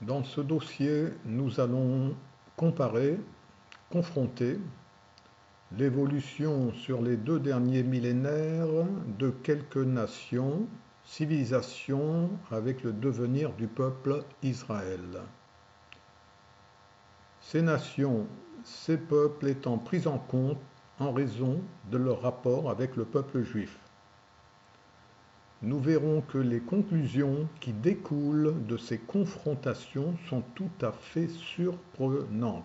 Dans ce dossier, nous allons comparer, confronter l'évolution sur les 2 derniers millénaires de quelques nations, civilisations avec le devenir du peuple Israël. Ces nations, ces peuples étant pris en compte en raison de leur rapport avec le peuple juif. Nous verrons que les conclusions qui découlent de ces confrontations sont tout à fait surprenantes.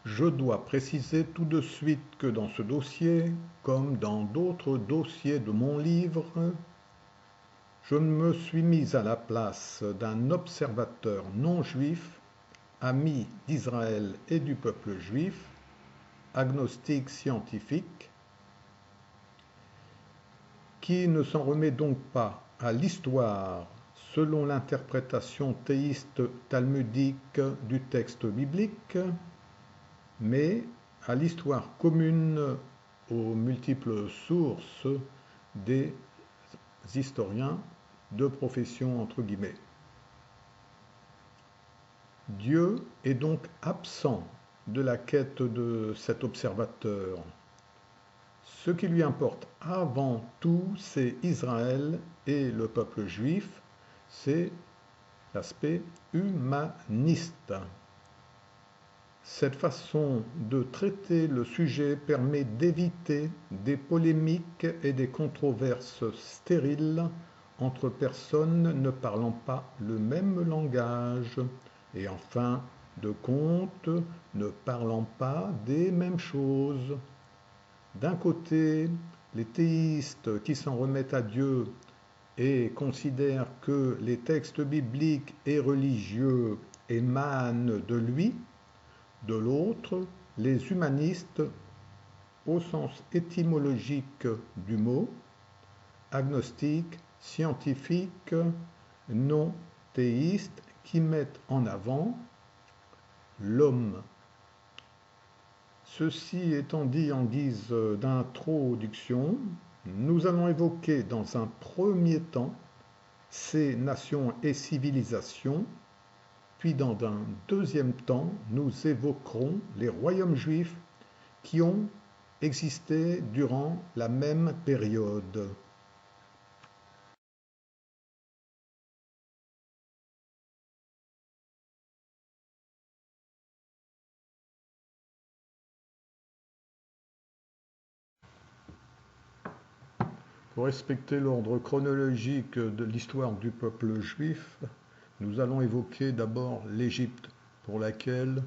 Je dois préciser tout de suite que dans ce dossier, comme dans d'autres dossiers de mon livre, je me suis mis à la place d'un observateur non juif, ami d'Israël et du peuple juif, agnostique scientifique, qui ne s'en remet donc pas à l'histoire selon l'interprétation théiste talmudique du texte biblique, mais à l'histoire commune aux multiples sources des historiens de profession entre guillemets. Dieu est donc absent de la quête de cet observateur. Ce qui lui importe avant tout, c'est Israël et le peuple juif, c'est l'aspect humaniste. Cette façon de traiter le sujet permet d'éviter des polémiques et des controverses stériles entre personnes ne parlant pas le même langage et en fin de compte ne parlant pas des mêmes choses. D'un côté, les théistes qui s'en remettent à Dieu et considèrent que les textes bibliques et religieux émanent de lui, de l'autre, les humanistes, au sens étymologique du mot, agnostiques, scientifiques, non théistes, qui mettent en avant l'homme. Ceci étant dit en guise d'introduction, nous allons évoquer dans un premier temps ces nations et civilisations, puis dans un deuxième temps, nous évoquerons les royaumes juifs qui ont existé durant la même période. Pour respecter l'ordre chronologique de l'histoire du peuple juif, nous allons évoquer d'abord l'Égypte, pour laquelle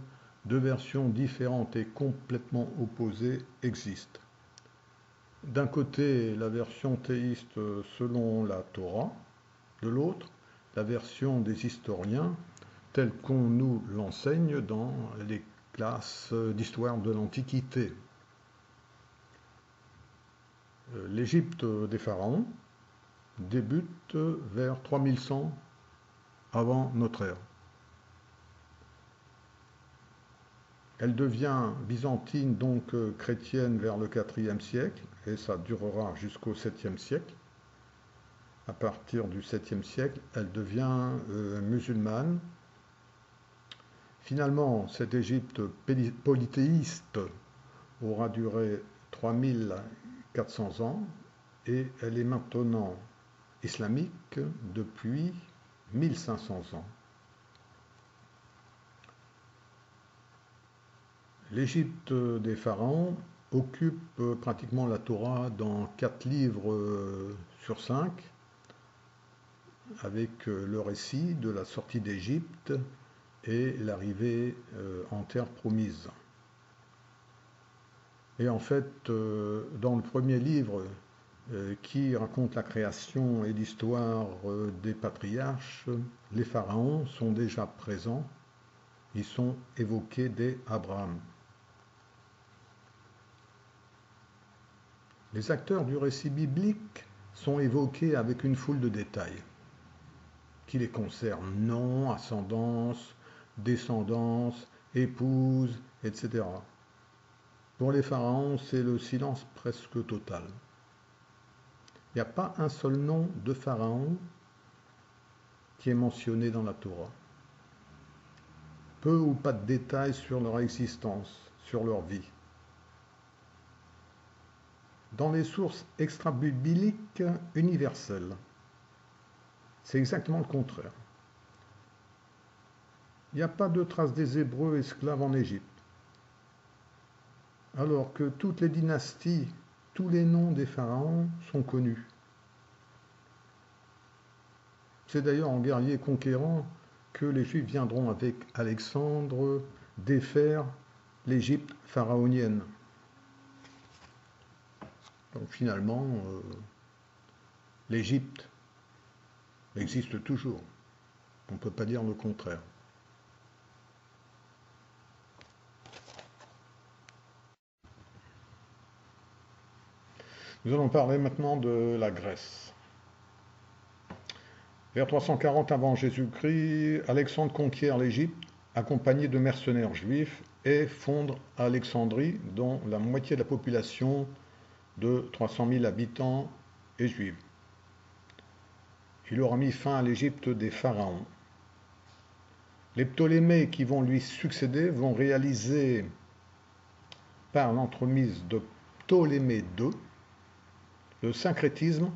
deux versions différentes et complètement opposées existent. D'un côté, la version théiste selon la Torah, de l'autre, la version des historiens, telle qu'on nous l'enseigne dans les classes d'histoire de l'Antiquité. L'Égypte des pharaons débute vers 3100 avant notre ère. Elle devient byzantine, donc chrétienne, vers le IVe siècle, et ça durera jusqu'au 7e siècle. À partir du 7e siècle, elle devient musulmane. Finalement, cette Égypte polythéiste aura duré 3400 ans, et elle est maintenant islamique depuis 1500 ans. L'Égypte des pharaons occupe pratiquement la Torah dans 4 livres sur 5, avec le récit de la sortie d'Égypte et l'arrivée en terre promise. Et en fait, dans le premier livre qui raconte la création et l'histoire des patriarches, les pharaons sont déjà présents, ils sont évoqués dès Abraham. Les acteurs du récit biblique sont évoqués avec une foule de détails qui les concernent: nom, ascendance, descendance, épouse, etc. Pour les pharaons, c'est le silence presque total. Il n'y a pas un seul nom de pharaon qui est mentionné dans la Torah. Peu ou pas de détails sur leur existence, sur leur vie. Dans les sources extra-bibliques universelles, c'est exactement le contraire. Il n'y a pas de traces des Hébreux esclaves en Égypte. Alors que toutes les dynasties, tous les noms des pharaons sont connus. C'est d'ailleurs en guerrier conquérant que les Juifs viendront avec Alexandre défaire l'Égypte pharaonienne. Donc finalement, l'Égypte existe toujours. On ne peut pas dire le contraire. Nous allons parler maintenant de la Grèce. Vers 340 avant Jésus-Christ, Alexandre conquiert l'Égypte, accompagné de mercenaires juifs, et fonde Alexandrie, dont la moitié de la population de 300 000 habitants est juive. Il aura mis fin à l'Égypte des pharaons. Les Ptolémées qui vont lui succéder vont réaliser, par l'entremise de Ptolémée II, le syncrétisme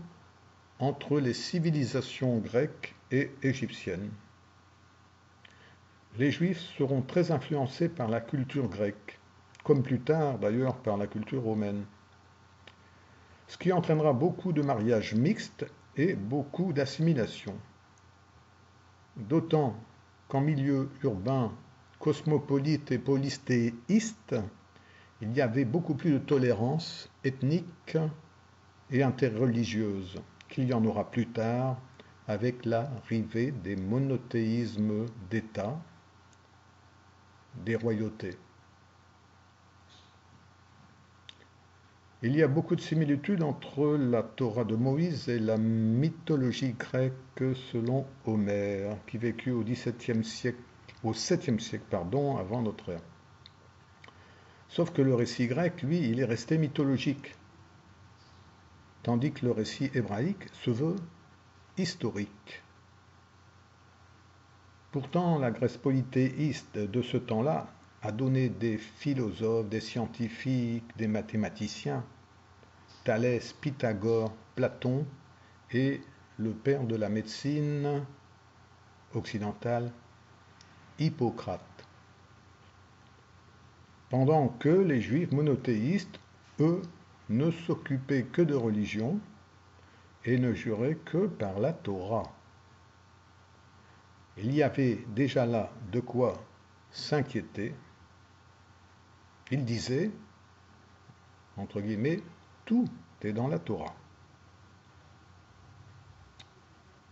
entre les civilisations grecques et égyptiennes. Les Juifs seront très influencés par la culture grecque, comme plus tard d'ailleurs par la culture romaine, ce qui entraînera beaucoup de mariages mixtes et beaucoup d'assimilation. D'autant qu'en milieu urbain, cosmopolite et polysthéiste, il y avait beaucoup plus de tolérance ethnique et interreligieuse qu'il y en aura plus tard avec l'arrivée des monothéismes d'État, des royautés. Il y a beaucoup de similitudes entre la Torah de Moïse et la mythologie grecque selon Homère, qui vécut au 7e siècle avant notre ère. Sauf que le récit grec, lui, il est resté mythologique, tandis que le récit hébraïque se veut historique. Pourtant, la Grèce polythéiste de ce temps-là a donné des philosophes, des scientifiques, des mathématiciens, Thalès, Pythagore, Platon et le père de la médecine occidentale, Hippocrate. Pendant que les juifs monothéistes, eux, ne s'occupaient que de religion et ne juraient que par la Torah. Il y avait déjà là de quoi s'inquiéter. Il disait, entre guillemets, tout est dans la Torah.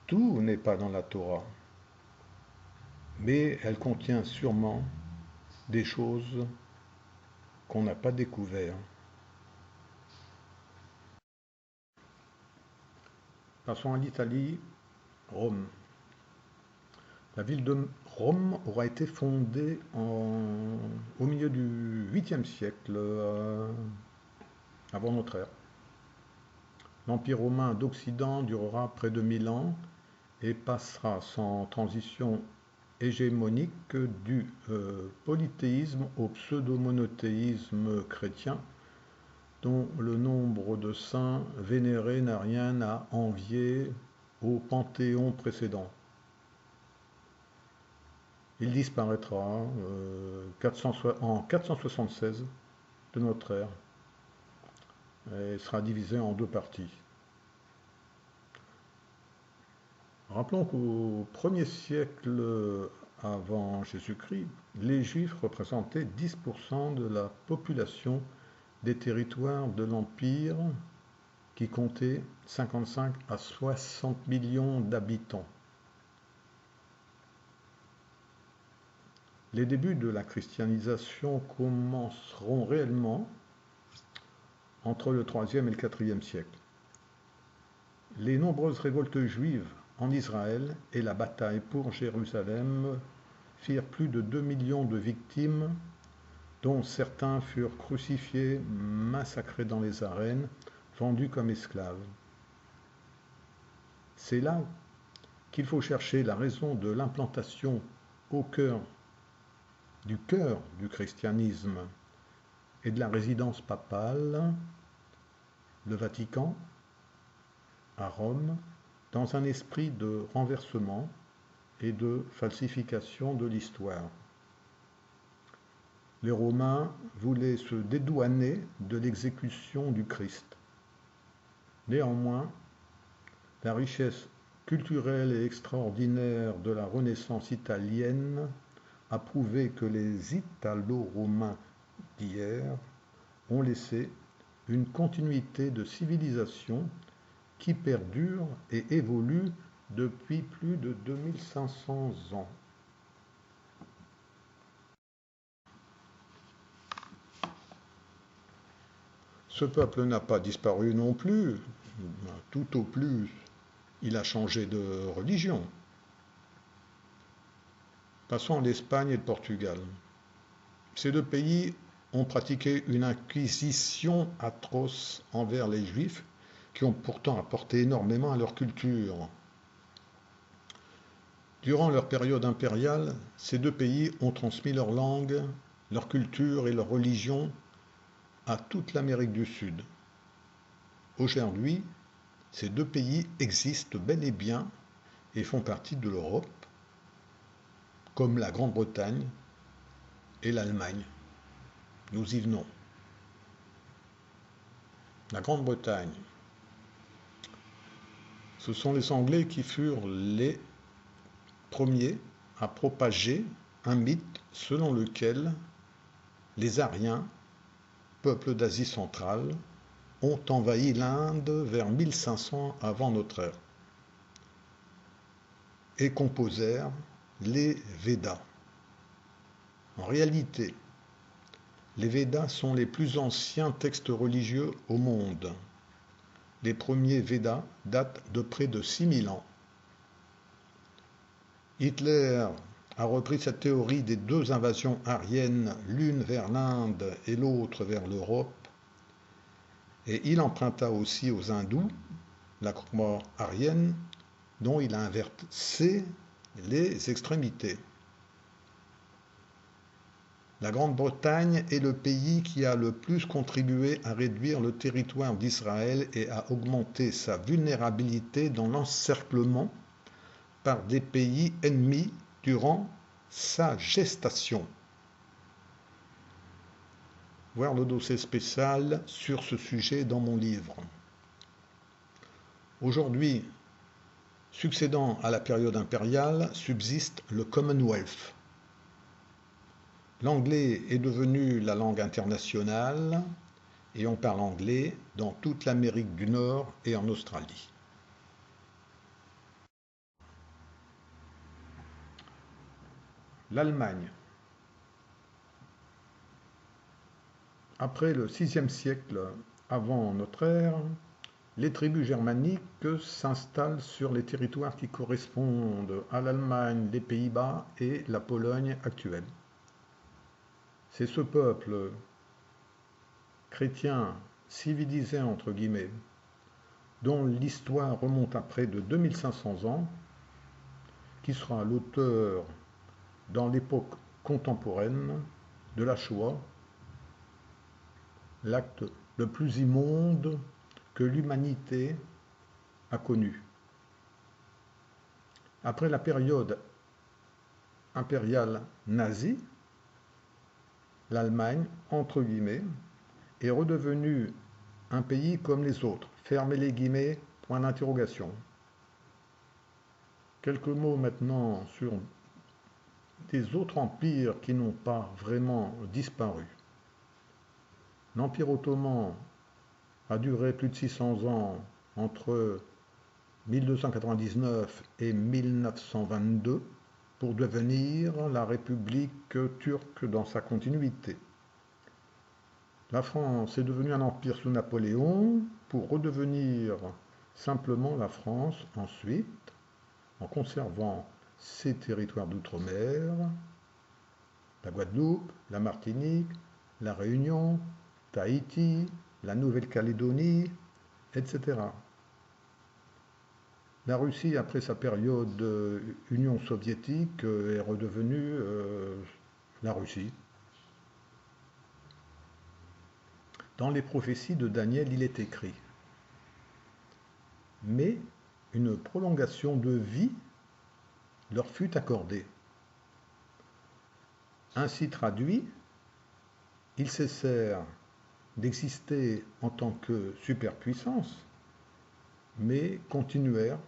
Tout n'est pas dans la Torah, mais elle contient sûrement des choses qu'on n'a pas découvertes. Passons à l'Italie, Rome. La ville de Rome aura été fondée au milieu du 8e siècle avant notre ère. L'Empire romain d'Occident durera près de 1000 ans et passera sans transition hégémonique du polythéisme au pseudo-monothéisme chrétien, dont le nombre de saints vénérés n'a rien à envier au panthéon précédent. Il disparaîtra en 476 de notre ère et sera divisé en deux parties. Rappelons qu'au 1er siècle avant Jésus-Christ, les Juifs représentaient 10% de la population des territoires de l'Empire qui comptait 55 à 60 millions d'habitants. Les débuts de la christianisation commenceront réellement entre le 3e et le 4e siècle. Les nombreuses révoltes juives en Israël et la bataille pour Jérusalem firent plus de 2 millions de victimes, dont certains furent crucifiés, massacrés dans les arènes, vendus comme esclaves. C'est là qu'il faut chercher la raison de l'implantation au cœur du christianisme et de la résidence papale, le Vatican, à Rome, dans un esprit de renversement et de falsification de l'histoire. Les Romains voulaient se dédouaner de l'exécution du Christ. Néanmoins, la richesse culturelle et extraordinaire de la Renaissance italienne a prouvé que les Italo-Romains d'hier ont laissé une continuité de civilisation qui perdure et évolue depuis plus de 2500 ans. Ce peuple n'a pas disparu non plus, tout au plus, il a changé de religion. Passons à l'Espagne et le Portugal. Ces deux pays ont pratiqué une inquisition atroce envers les Juifs, qui ont pourtant apporté énormément à leur culture. Durant leur période impériale, ces deux pays ont transmis leur langue, leur culture et leur religion à toute l'Amérique du Sud. Aujourd'hui, ces deux pays existent bel et bien et font partie de l'Europe, comme la Grande-Bretagne et l'Allemagne. Nous y venons. La Grande-Bretagne. Ce sont les Anglais qui furent les premiers à propager un mythe selon lequel les Aryens, peuple d'Asie centrale, ont envahi l'Inde vers 1500 avant notre ère et composèrent les Védas. En réalité, les Védas sont les plus anciens textes religieux au monde. Les premiers Védas datent de près de 6000 ans. Hitler a repris cette théorie des deux invasions aryennes, l'une vers l'Inde et l'autre vers l'Europe, et il emprunta aussi aux hindous la croix aryenne dont il a inversé les extrémités. La Grande-Bretagne est le pays qui a le plus contribué à réduire le territoire d'Israël et à augmenter sa vulnérabilité dans l'encerclement par des pays ennemis durant sa gestation. Voir le dossier spécial sur ce sujet dans mon livre. Aujourd'hui, succédant à la période impériale, subsiste le Commonwealth. L'anglais est devenu la langue internationale et on parle anglais dans toute l'Amérique du Nord et en Australie. L'Allemagne. Après le VIe siècle avant notre ère, les tribus germaniques s'installent sur les territoires qui correspondent à l'Allemagne, les Pays-Bas et la Pologne actuelle. C'est ce peuple chrétien civilisé entre guillemets, dont l'histoire remonte à près de 2500 ans, qui sera l'auteur dans l'époque contemporaine de la Shoah, l'acte le plus immonde que l'humanité a connu. Après la période impériale nazie, l'Allemagne, entre guillemets, est redevenue un pays comme les autres. Fermez les guillemets, point d'interrogation. Quelques mots maintenant sur des autres empires qui n'ont pas vraiment disparu. L'Empire ottoman a duré plus de 600 ans entre 1299 et 1922 pour devenir la République turque dans sa continuité. La France est devenue un empire sous Napoléon pour redevenir simplement la France ensuite, en conservant ses territoires d'outre-mer, la Guadeloupe, la Martinique, la Réunion, Tahiti, la Nouvelle-Calédonie, etc. La Russie, après sa période Union soviétique, est redevenue la Russie. Dans les prophéties de Daniel, il est écrit: mais une prolongation de vie leur fut accordée. Ainsi traduit, ils cessèrent d'exister en tant que superpuissance, mais continuèrent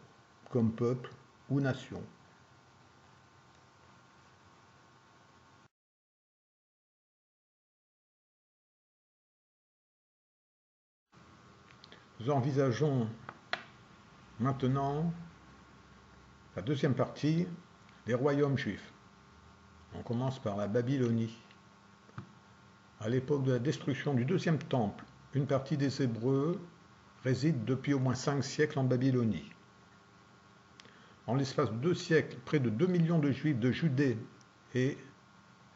comme peuple ou nation. Nous envisageons maintenant la deuxième partie des royaumes juifs. On commence par la Babylonie. À l'époque de la destruction du deuxième temple, une partie des Hébreux réside depuis au moins 5 siècles en Babylonie. En l'espace de 2 siècles, près de 2 millions de Juifs de Judée et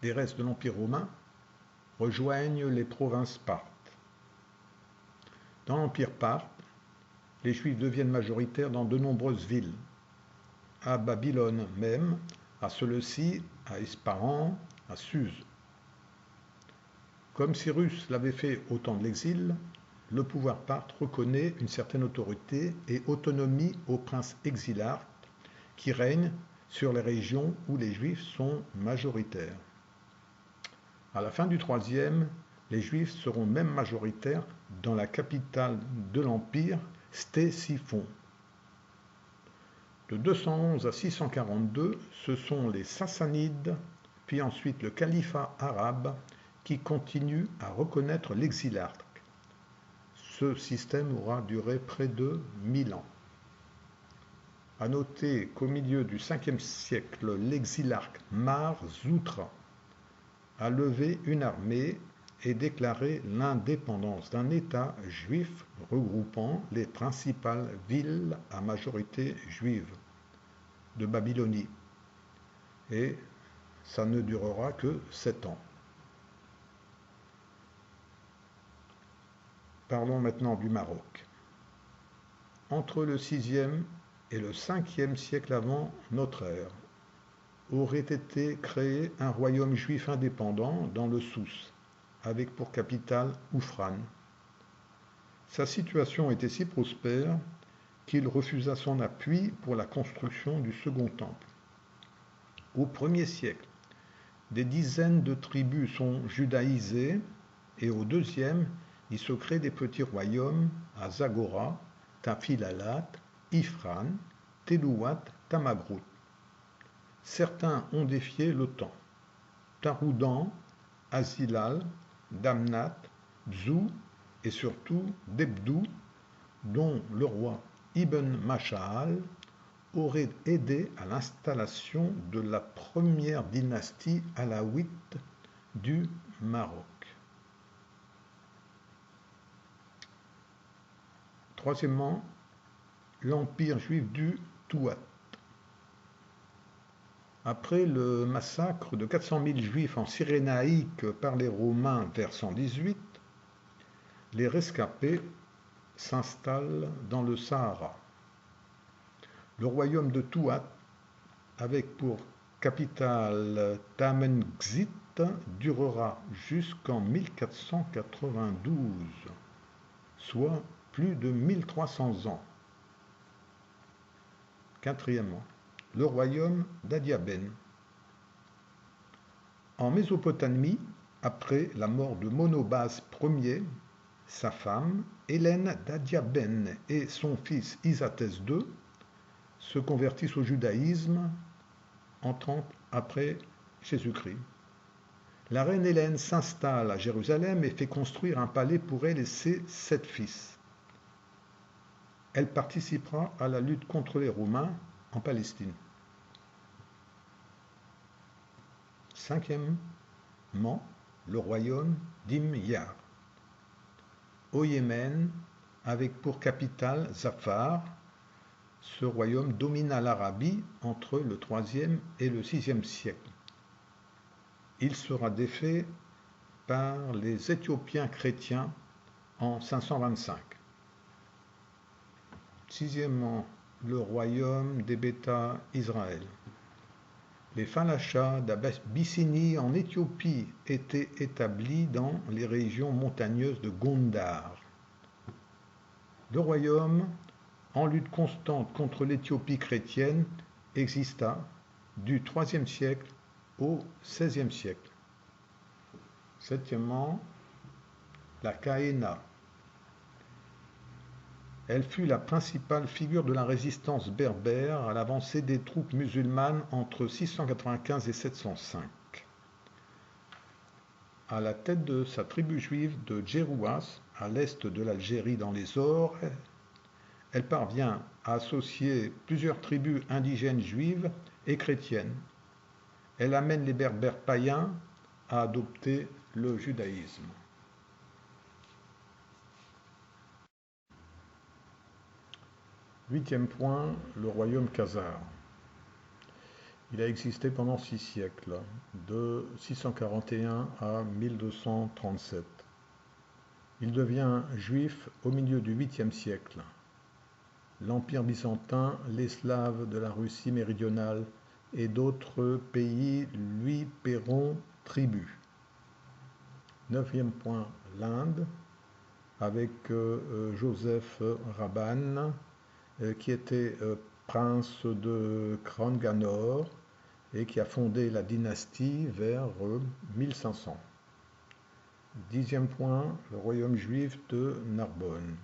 des restes de l'Empire romain rejoignent les provinces parthes. Dans l'Empire parthe, les Juifs deviennent majoritaires dans de nombreuses villes. À Babylone même, à Seleucie, à Ispahan, à Suse. Comme Cyrus l'avait fait au temps de l'exil, le pouvoir parthe reconnaît une certaine autorité et autonomie au prince exilarque qui règne sur les régions où les Juifs sont majoritaires. À la fin du IIIe, les Juifs seront même majoritaires dans la capitale de l'Empire, Ctésiphon. De 211 à 642, ce sont les Sassanides, puis ensuite le califat arabe, qui continuent à reconnaître l'exilarque. Ce système aura duré près de 1000 ans. À noter qu'au milieu du 5e siècle, l'exilarque Mar Zoutra a levé une armée et déclaré l'indépendance d'un État juif regroupant les principales villes à majorité juive de Babylonie. Et ça ne durera que 7 ans. Parlons maintenant du Maroc. Entre le 6e et le 5e siècle avant notre ère, aurait été créé un royaume juif indépendant dans le Souss, avec pour capitale Oufran. Sa situation était si prospère qu'il refusa son appui pour la construction du second temple. Au 1er siècle, des dizaines de tribus sont judaïsées et au 2e, il se crée des petits royaumes à Zagora, Tafilalat, Ifran, Telouat, Tamagrout. Certains ont défié le temps. Taroudan, Azilal, Damnat, Dzou et surtout Debdou, dont le roi Ibn Masha'al aurait aidé à l'installation de la première dynastie alaouite du Maroc. Troisièmement, l'empire juif du Touat. Après le massacre de 400 000 juifs en Cyrénaïque par les Romains vers 118, les rescapés s'installent dans le Sahara. Le royaume de Touat, avec pour capitale Tamengzit, durera jusqu'en 1492, soit plus de 1300 ans. Quatrièmement, le royaume d'Adiaben. En Mésopotamie, après la mort de Monobase Ier, sa femme, Hélène d'Adiaben, et son fils Isathès II se convertissent au judaïsme en 30 après Jésus-Christ. La reine Hélène s'installe à Jérusalem et fait construire un palais pour elle et ses 7 fils. Elle participera à la lutte contre les Romains en Palestine. Cinquièmement, le royaume d'Himyar. Au Yémen, avec pour capitale Zafar, ce royaume domina l'Arabie entre le 3e et le 6e siècle. Il sera défait par les Éthiopiens chrétiens en 525. Sixièmement, le royaume des Bêta Israël. Les Falachas d'Abyssinie en Éthiopie étaient établis dans les régions montagneuses de Gondar. Le royaume, en lutte constante contre l'Éthiopie chrétienne, exista du IIIe siècle au XVIe siècle. Septièmement, la Kaena. Elle fut la principale figure de la résistance berbère à l'avancée des troupes musulmanes entre 695 et 705. À la tête de sa tribu juive de Djerouas, à l'est de l'Algérie dans les Ores, elle parvient à associer plusieurs tribus indigènes juives et chrétiennes. Elle amène les berbères païens à adopter le judaïsme. Huitième point, le royaume khazar. Il a existé pendant 6 siècles, de 641 à 1237. Il devient juif au milieu du 8e siècle. L'Empire byzantin, les Slaves de la Russie méridionale et d'autres pays lui paieront tribut. 9e point, l'Inde, avec Joseph Rabban, qui était prince de Kranganor et qui a fondé la dynastie vers 1500. 10e point, le royaume juif de Narbonne.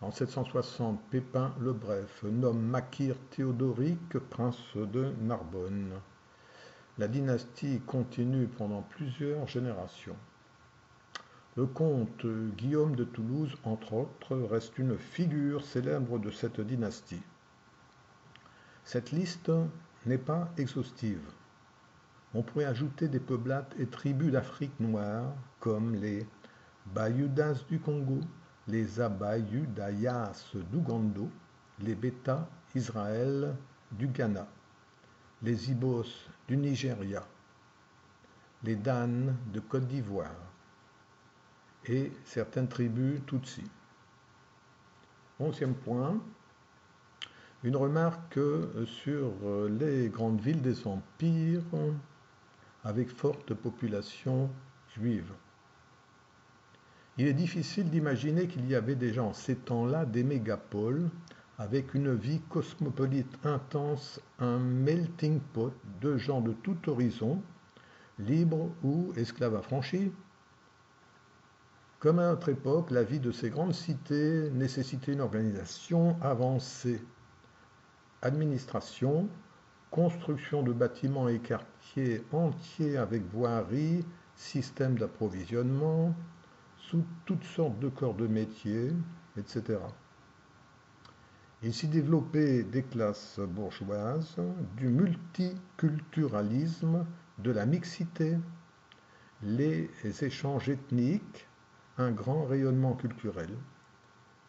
En 760, Pépin le Bref nomme Makir Théodoric prince de Narbonne. La dynastie continue pendant plusieurs générations. Le comte Guillaume de Toulouse, entre autres, reste une figure célèbre de cette dynastie. Cette liste n'est pas exhaustive. On pourrait ajouter des peuplades et tribus d'Afrique noire, comme les Bayudas du Congo, les Abayudayas d'Ougando, les Bêta Israël du Ghana, les Ibos du Nigeria, les Dan de Côte d'Ivoire, et certaines tribus Tutsi. 11e point, une remarque sur les grandes villes des empires avec forte population juive. Il est difficile d'imaginer qu'il y avait déjà en ces temps-là des mégapoles avec une vie cosmopolite intense, un melting pot de gens de tout horizon, libres ou esclaves affranchis. Comme à notre époque, la vie de ces grandes cités nécessitait une organisation avancée. Administration, construction de bâtiments et quartiers entiers avec voiries, système d'approvisionnement, sous toutes sortes de corps de métier, etc. Il s'y développait des classes bourgeoises, du multiculturalisme, de la mixité, les échanges ethniques, un grand rayonnement culturel.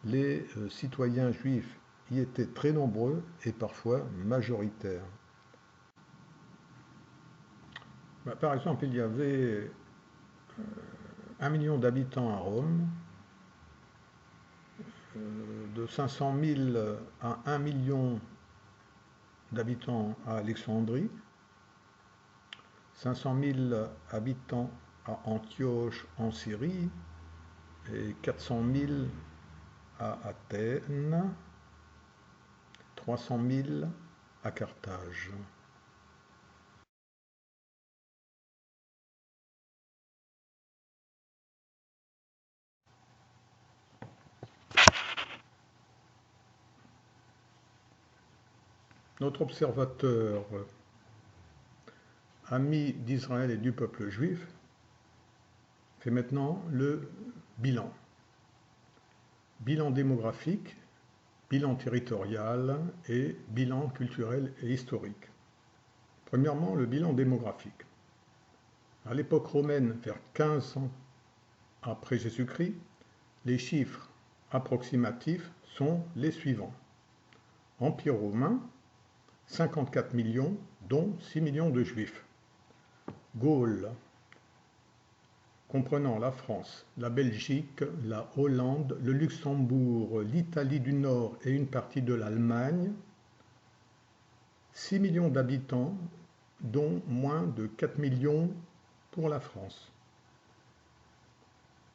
Les citoyens juifs y étaient très nombreux et parfois majoritaires. Par exemple, il y avait 1 million d'habitants à Rome, de 500 000 à 1 million d'habitants à Alexandrie, 500 000 habitants à Antioche en Syrie et 400 000 à Athènes, 300 000 à Carthage. Notre observateur, ami d'Israël et du peuple juif, fait maintenant le bilan. Bilan démographique, bilan territorial et bilan culturel et historique. Premièrement, le bilan démographique. À l'époque romaine, vers 15 ans après Jésus-Christ, les chiffres approximatifs sont les suivants. Empire romain, 54 millions, dont 6 millions de juifs. Gaule, comprenant la France, la Belgique, la Hollande, le Luxembourg, l'Italie du Nord et une partie de l'Allemagne, 6 millions d'habitants, dont moins de 4 millions pour la France.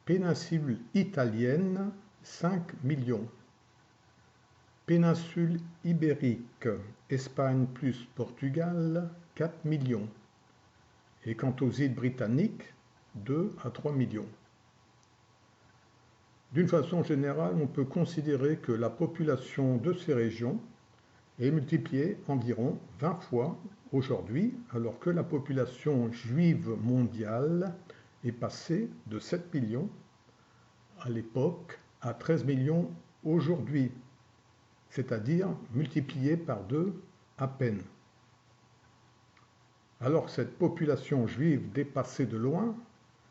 Péninsule italienne, 5 millions. Péninsule ibérique, Espagne plus Portugal, 4 millions. Et quant aux îles britanniques, 2 à 3 millions. D'une façon générale, on peut considérer que la population de ces régions est multipliée environ 20 fois aujourd'hui, alors que la population juive mondiale est passée de 7 millions à l'époque à 13 millions aujourd'hui, c'est-à-dire multipliée par 2 à peine. Alors que cette population juive dépassait de loin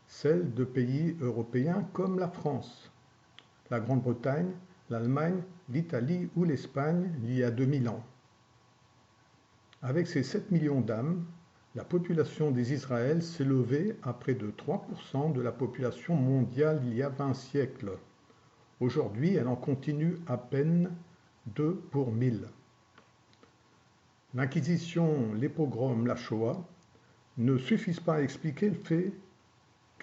celle de pays européens comme la France, la Grande-Bretagne, l'Allemagne, l'Italie ou l'Espagne il y a 2000 ans. Avec ces 7 millions d'âmes, la population des Israël s'est levée à près de 3% de la population mondiale il y a 20 siècles. Aujourd'hui, elle en continue à peine 2 pour 1000. L'Inquisition, les pogroms, la Shoah ne suffisent pas à expliquer le fait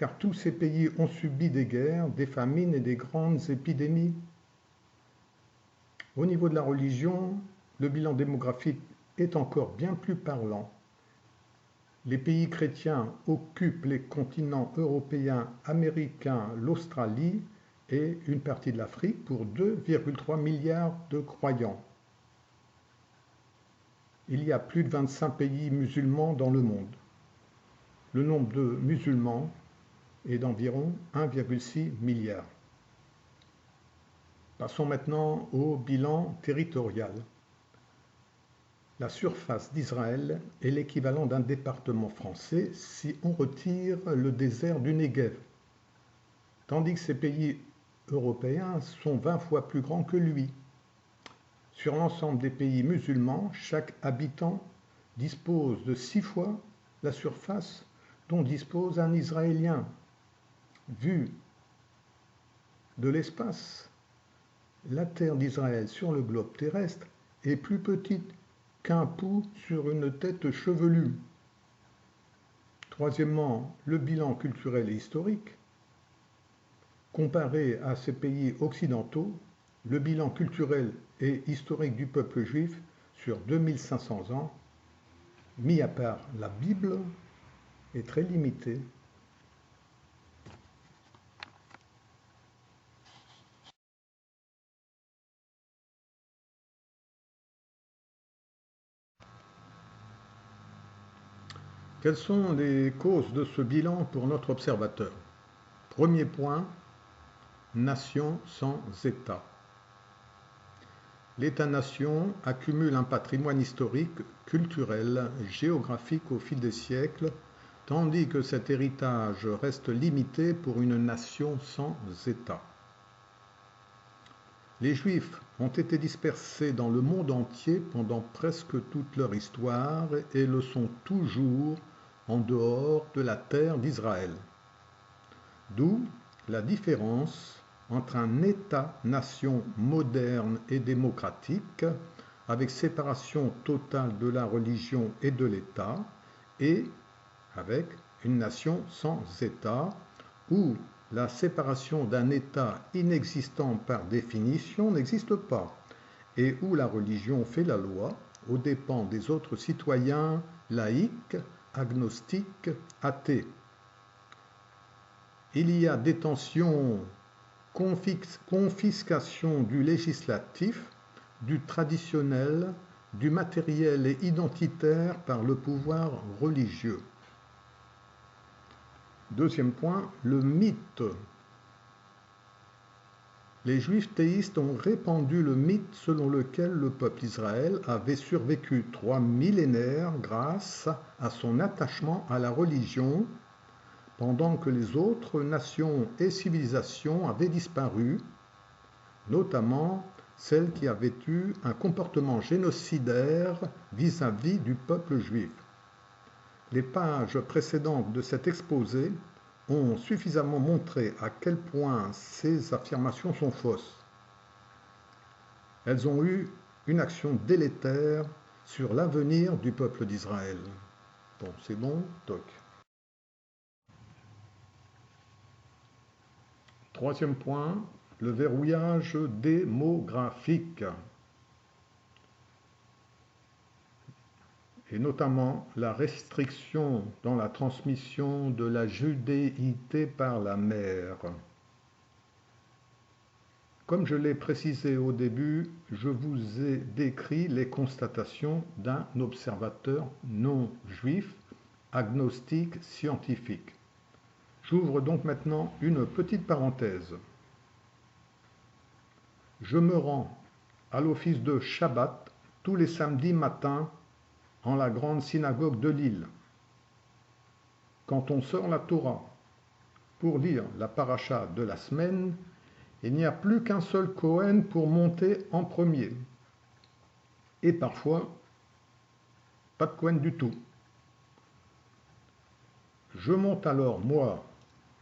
car tous ces pays ont subi des guerres, des famines et des grandes épidémies. Au niveau de la religion, le bilan démographique est encore bien plus parlant. Les pays chrétiens occupent les continents européens, américains, l'Australie et une partie de l'Afrique pour 2,3 milliards de croyants. Il y a plus de 25 pays musulmans dans le monde. Le nombre de musulmans est d'environ 1,6 milliard. Passons maintenant au bilan territorial. La surface d'Israël est l'équivalent d'un département français si on retire le désert du Negev, tandis que ces pays européens sont 20 fois plus grands que lui. Sur l'ensemble des pays musulmans, chaque habitant dispose de 6 fois la surface dont dispose un Israélien. Vu de l'espace, la terre d'Israël sur le globe terrestre est plus petite qu'un pouls sur une tête chevelue. Troisièmement, le bilan culturel et historique. Comparé à ces pays occidentaux, le bilan culturel et historique du peuple juif sur 2500 ans, mis à part la Bible, est très limité. Quelles sont les causes de ce bilan pour notre observateur? Premier point, nation sans État. L'État-nation accumule un patrimoine historique, culturel, géographique au fil des siècles, tandis que cet héritage reste limité pour une nation sans État. Les Juifs ont été dispersés dans le monde entier pendant presque toute leur histoire et le sont toujours en dehors de la terre d'Israël. D'où la différence entre un État-nation moderne et démocratique, avec séparation totale de la religion et de l'État, et avec une nation sans État, où la séparation d'un État inexistant par définition n'existe pas, et où la religion fait la loi aux dépens des autres citoyens laïcs, agnostiques, athées. Il y a détention, confiscation du législatif, du traditionnel, du matériel et identitaire par le pouvoir religieux. Deuxième point, le mythe. Les Juifs théistes ont répandu le mythe selon lequel le peuple d'Israël avait survécu 3 millénaires grâce à son attachement à la religion, pendant que les autres nations et civilisations avaient disparu, notamment celles qui avaient eu un comportement génocidaire vis-à-vis du peuple juif. Les pages précédentes de cet exposé ont suffisamment montré à quel point ces affirmations sont fausses. Elles ont eu une action délétère sur l'avenir du peuple d'Israël. Bon, c'est bon, toc. Troisième point, le verrouillage démographique, et notamment la restriction dans la transmission de la judéité par la mère. Comme je l'ai précisé au début, je vous ai décrit les constatations d'un observateur non juif, agnostique, scientifique. J'ouvre donc maintenant une petite parenthèse. Je me rends à l'office de Shabbat tous les samedis matins en la grande synagogue de Lille. Quand on sort la Torah pour lire la paracha de la semaine, il n'y a plus qu'un seul Kohen pour monter en premier. Et parfois, pas de Kohen du tout. Je monte alors, moi,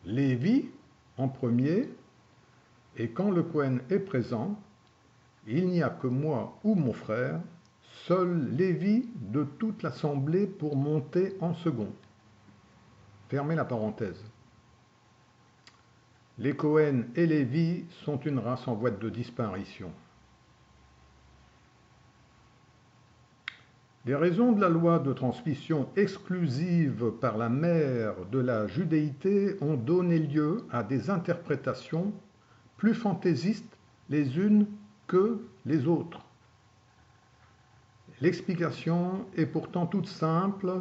Lévi, en premier, et quand le Kohen est présent, il n'y a que moi ou mon frère, seul Lévi de toute l'assemblée pour monter en second. Fermez la parenthèse. Les Cohen et Lévi sont une race en voie de disparition. Les raisons de la loi de transmission exclusive par la mère de la judéité ont donné lieu à des interprétations plus fantaisistes les unes que les autres. L'explication est pourtant toute simple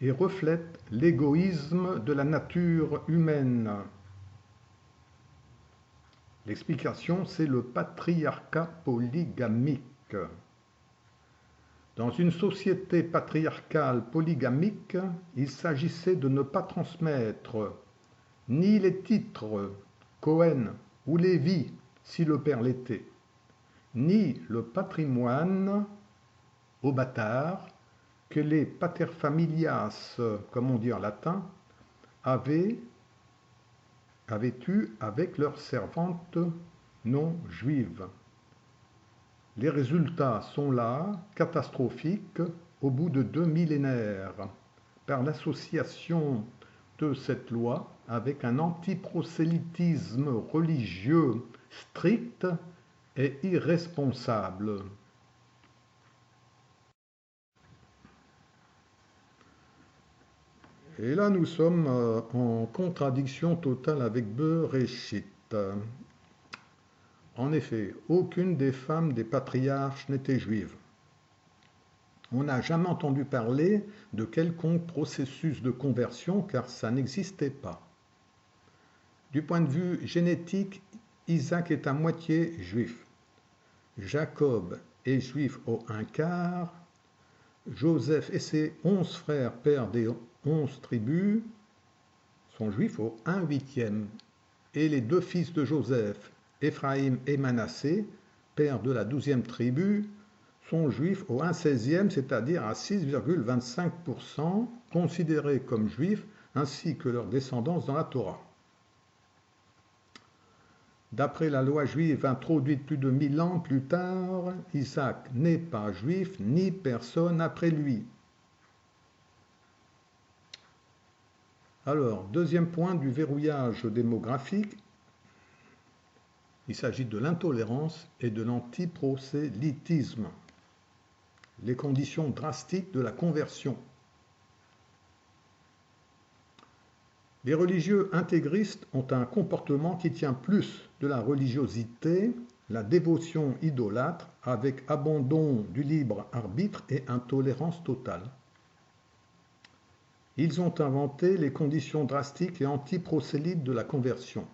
et reflète l'égoïsme de la nature humaine. L'explication, c'est le patriarcat polygamique. Dans une société patriarcale polygamique, il s'agissait de ne pas transmettre ni les titres Cohen ou Lévi, si le père l'était, ni le patrimoine aux bâtards que les paterfamilias, comme on dit en latin, avaient eu avec leurs servantes non juives. Les résultats sont là, catastrophiques, au bout de 2 millénaires, par l'association de cette loi avec un antiprosélytisme religieux strict et irresponsable. Et là, nous sommes en contradiction totale avec Bereshit. En effet, aucune des femmes des patriarches n'était juive. On n'a jamais entendu parler de quelconque processus de conversion car ça n'existait pas. Du point de vue génétique, Isaac est à moitié juif. Jacob est juif au 1/4. Joseph et ses 11 frères, pères des 11 tribus, sont juifs au 1/8. Et les 2 fils de Joseph, Éphraïm et Manassé, pères de la 12e tribu, sont juifs au 1/16, c'est-à-dire à 6,25%, considérés comme juifs, ainsi que leur descendance dans la Torah. D'après la loi juive introduite plus de 1000 ans plus tard, Isaac n'est pas juif ni personne après lui. Alors, deuxième point du verrouillage démographique, il s'agit de l'intolérance et de l'antiprosélytisme, les conditions drastiques de la conversion. Les religieux intégristes ont un comportement qui tient plus de la religiosité, la dévotion idolâtre, avec abandon du libre arbitre et intolérance totale. Ils ont inventé les conditions drastiques et antiprosélytes de la conversion.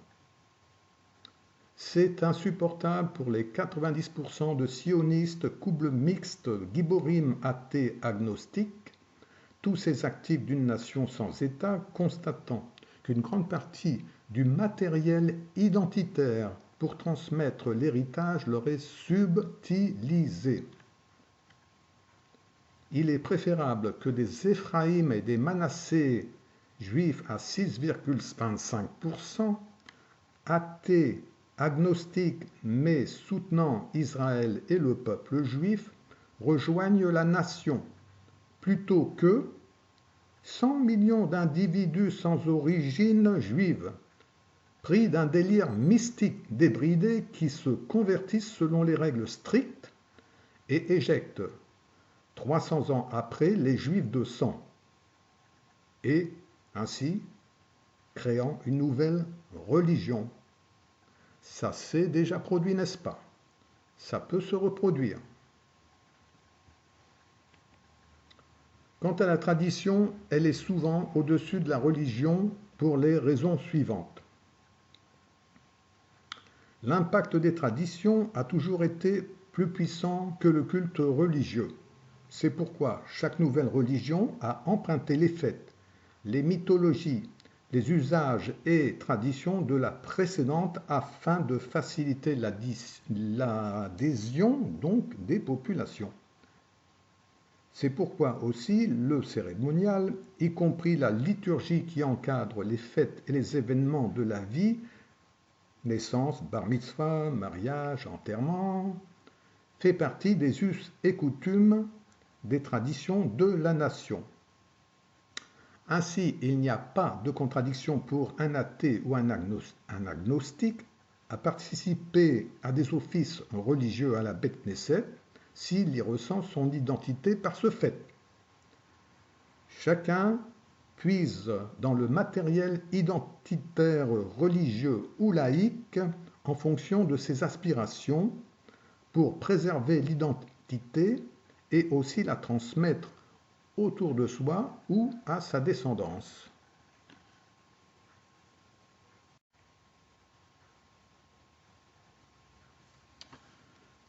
C'est insupportable pour les 90% de sionistes, couples mixtes, giborim athées agnostiques, tous ces actifs d'une nation sans État, constatant qu'une grande partie du matériel identitaire pour transmettre l'héritage leur est subtilisé. Il est préférable que des Éphraïm et des Manassés juifs à 6,25%, athées, agnostiques mais soutenant Israël et le peuple juif rejoignent la nation, plutôt que 100 millions d'individus sans origine juive, pris d'un délire mystique débridé qui se convertissent selon les règles strictes et éjectent 300 ans après les juifs de sang, et ainsi créant une nouvelle religion. Ça s'est déjà produit, n'est-ce pas? Ça peut se reproduire. Quant à la tradition, elle est souvent au-dessus de la religion pour les raisons suivantes. L'impact des traditions a toujours été plus puissant que le culte religieux. C'est pourquoi chaque nouvelle religion a emprunté les fêtes, les mythologies, les usages et traditions de la précédente afin de faciliter l'adhésion donc des populations. C'est pourquoi aussi le cérémonial, y compris la liturgie qui encadre les fêtes et les événements de la vie, naissance, bar mitzvah, mariage, enterrement, fait partie des us et coutumes des traditions de la nation. Ainsi, il n'y a pas de contradiction pour un athée ou un agnostique à participer à des offices religieux à la Beth Knesset s'il y ressent son identité par ce fait. Chacun puise dans le matériel identitaire religieux ou laïque en fonction de ses aspirations pour préserver l'identité et aussi la transmettre autour de soi ou à sa descendance.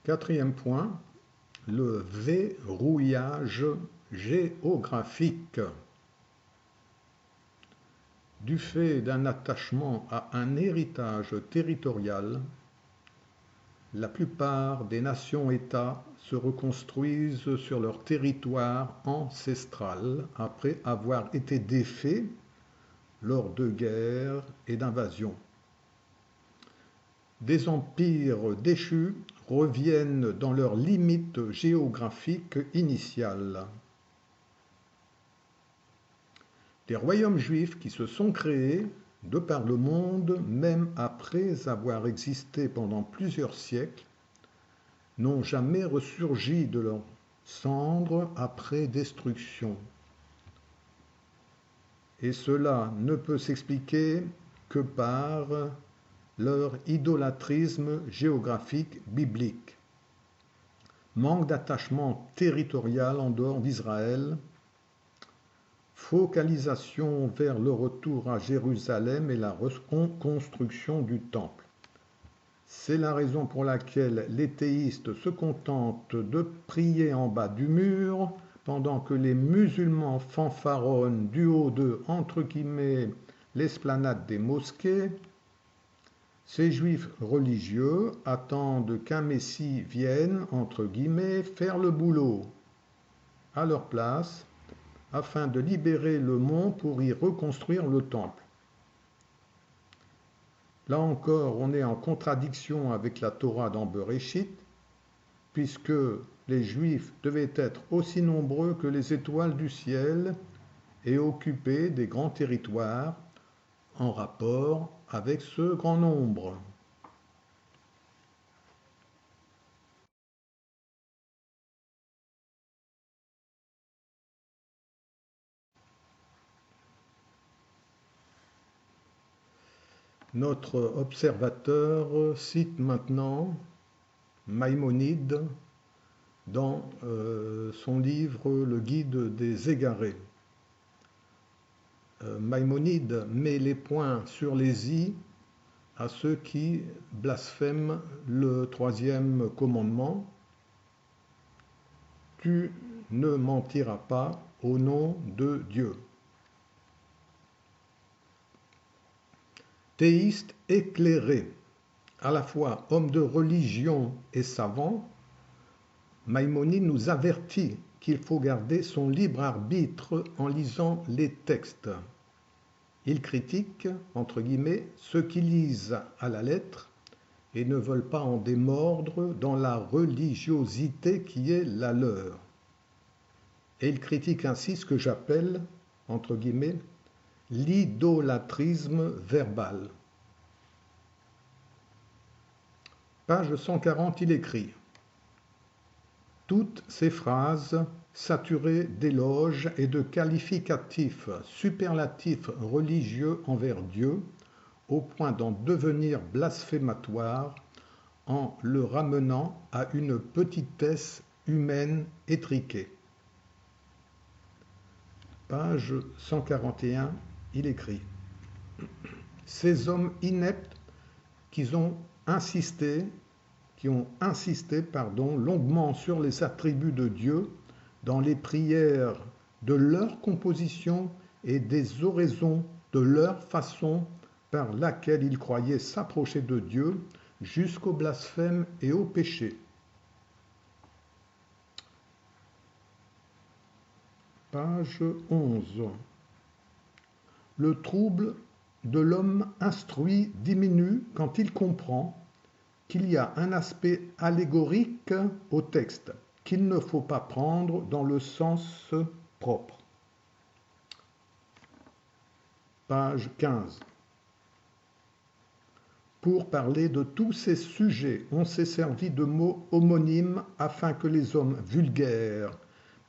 Quatrième point, le verrouillage géographique. Du fait d'un attachement à un héritage territorial, la plupart des nations-États se reconstruisent sur leur territoire ancestral après avoir été défaits lors de guerres et d'invasions. Des empires déchus reviennent dans leurs limites géographiques initiales. Les royaumes juifs qui se sont créés de par le monde, même après avoir existé pendant plusieurs siècles, n'ont jamais ressurgi de leurs cendres après destruction. Et cela ne peut s'expliquer que par leur idolâtrisme géographique biblique. Manque d'attachement territorial en dehors d'Israël, focalisation vers le retour à Jérusalem et la reconstruction du temple. C'est la raison pour laquelle les théistes se contentent de prier en bas du mur, pendant que les musulmans fanfaronnent du haut de, entre guillemets, l'esplanade des mosquées. Ces juifs religieux attendent qu'un messie vienne, entre guillemets, faire le boulot à leur place, afin de libérer le mont pour y reconstruire le temple. Là encore, on est en contradiction avec la Torah dans Bereshit, puisque les Juifs devaient être aussi nombreux que les étoiles du ciel et occuper des grands territoires en rapport avec ce grand nombre. Notre observateur cite maintenant Maïmonide dans son livre Le Guide des égarés. Maïmonide met les points sur les i à ceux qui blasphèment le troisième commandement. Tu ne mentiras pas au nom de Dieu. Théiste éclairé, à la fois homme de religion et savant, Maïmonide nous avertit qu'il faut garder son libre arbitre en lisant les textes. il critique, entre guillemets, ceux qui lisent à la lettre et ne veulent pas en démordre dans la religiosité qui est la leur. Et il critique ainsi ce que j'appelle, entre guillemets, l'idolâtrisme verbal. Page 140, il écrit « Toutes ces phrases saturées d'éloges et de qualificatifs superlatifs religieux envers Dieu, au point d'en devenir blasphématoires en le ramenant à une petitesse humaine étriquée. » Page 141, il écrit « Ces hommes ineptes qui ont insisté longuement sur les attributs de Dieu dans les prières de leur composition et des oraisons de leur façon par laquelle ils croyaient s'approcher de Dieu jusqu'au blasphème et au péché. » Page 11. Le trouble de l'homme instruit diminue quand il comprend qu'il y a un aspect allégorique au texte qu'il ne faut pas prendre dans le sens propre. Page 15. Pour parler de tous ces sujets, on s'est servi de mots homonymes afin que les hommes vulgaires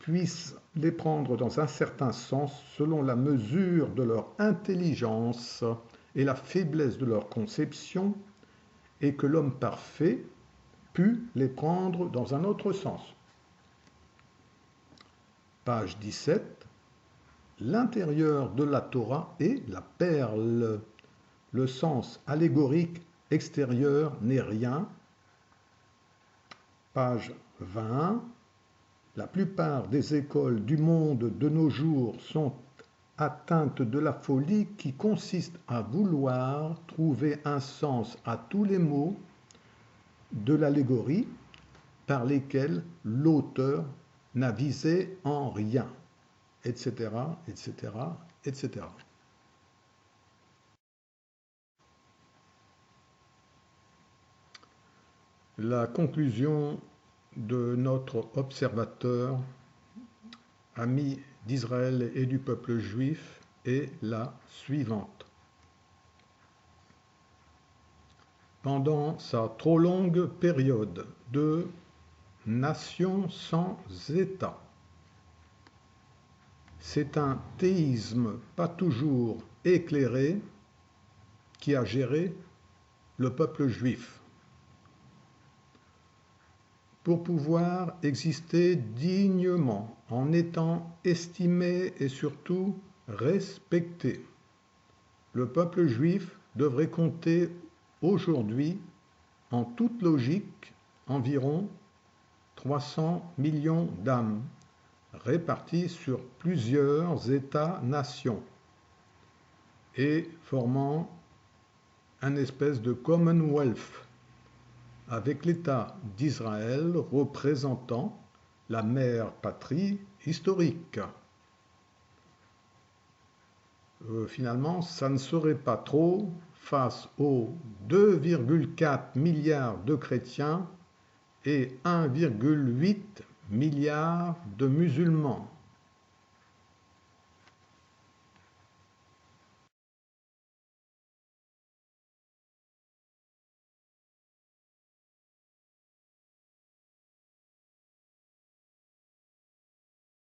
puissent les prendre dans un certain sens selon la mesure de leur intelligence et la faiblesse de leur conception, et que l'homme parfait put les prendre dans un autre sens. Page 17. L'intérieur de la Torah est la perle. Le sens allégorique extérieur n'est rien. Page 20. La plupart des écoles du monde de nos jours sont atteintes de la folie qui consiste à vouloir trouver un sens à tous les mots de l'allégorie par lesquels l'auteur n'a visé en rien, etc., etc., etc. La conclusion de notre observateur, ami d'Israël et du peuple juif, est la suivante. Pendant sa trop longue période de nation sans État, c'est un théisme pas toujours éclairé qui a géré le peuple juif. Pour pouvoir exister dignement, en étant estimé et surtout respecté, le peuple juif devrait compter aujourd'hui, en toute logique, environ 300 millions d'âmes, réparties sur plusieurs États-nations et formant un espèce de Commonwealth, avec l'État d'Israël représentant la mère patrie historique. Finalement, ça ne serait pas trop face aux 2,4 milliards de chrétiens et 1,8 milliard de musulmans.